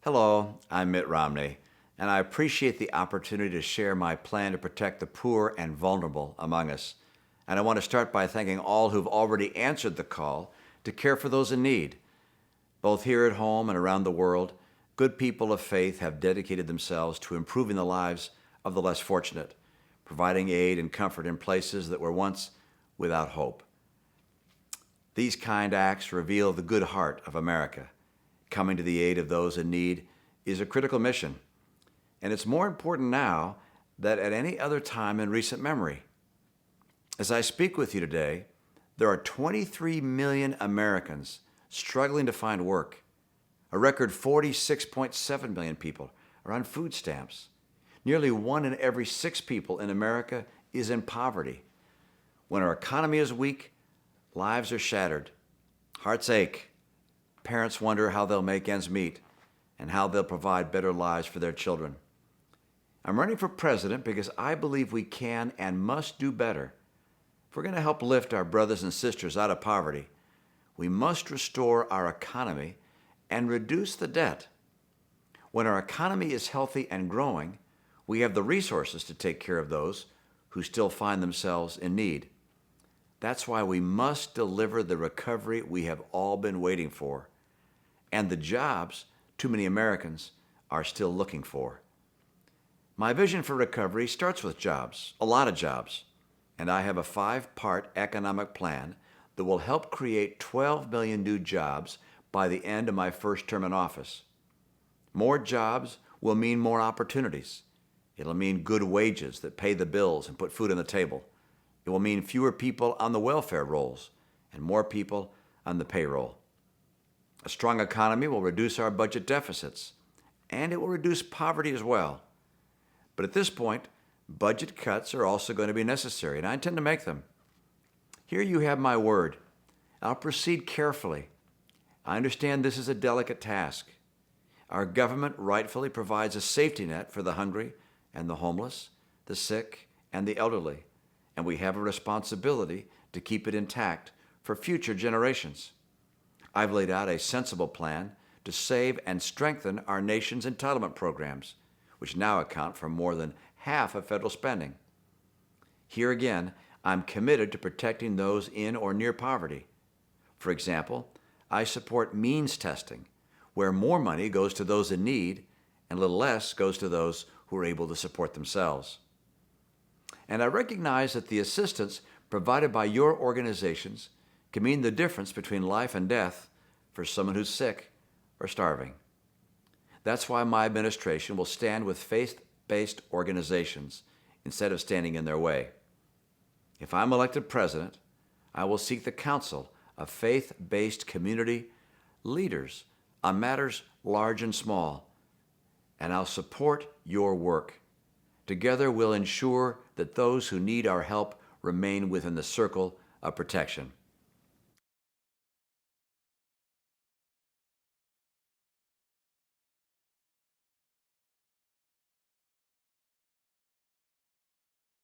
Hello, I'm Mitt Romney, and I appreciate the opportunity to share my plan to protect the poor and vulnerable among us. And I want to start by thanking all who've already answered the call to care for those in need. Both here at home and around the world, good people of faith have dedicated themselves to improving the lives of the less fortunate, providing aid and comfort in places that were once without hope. These kind acts reveal the good heart of America. Coming to the aid of those in need is a critical mission, and it's more important now than at any other time in recent memory. As I speak with you today, there are 23 million Americans struggling to find work. A record 46.7 million people are on food stamps. Nearly 1 in every 6 people in America is in poverty. When our economy is weak, lives are shattered, hearts ache. Parents wonder how they'll make ends meet and how they'll provide better lives for their children. I'm running for president because I believe we can and must do better. If we're going to help lift our brothers and sisters out of poverty, we must restore our economy and reduce the debt. When our economy is healthy and growing, we have the resources to take care of those who still find themselves in need. That's why we must deliver the recovery we have all been waiting for, and the jobs too many Americans are still looking for. My vision for recovery starts with jobs, a lot of jobs, and I have a 5-part economic plan that will help create 12 million new jobs by the end of my first term in office. More jobs will mean more opportunities. It'll mean good wages that pay the bills and put food on the table. It will mean fewer people on the welfare rolls and more people on the payroll. A strong economy will reduce our budget deficits, and it will reduce poverty as well. But at this point, budget cuts are also going to be necessary, and I intend to make them. Here you have my word. I'll proceed carefully. I understand this is a delicate task. Our government rightfully provides a safety net for the hungry and the homeless, the sick and the elderly, and we have a responsibility to keep it intact for future generations. I've laid out a sensible plan to save and strengthen our nation's entitlement programs, which now account for more than half of federal spending. Here again, I'm committed to protecting those in or near poverty. For example, I support means testing, where more money goes to those in need and a little less goes to those who are able to support themselves. And I recognize that the assistance provided by your organizations can mean the difference between life and death for someone who's sick or starving. That's why my administration will stand with faith-based organizations instead of standing in their way. If I'm elected president, I will seek the counsel of faith-based community leaders on matters large and small, and I'll support your work. Together, we'll ensure that those who need our help remain within the circle of protection.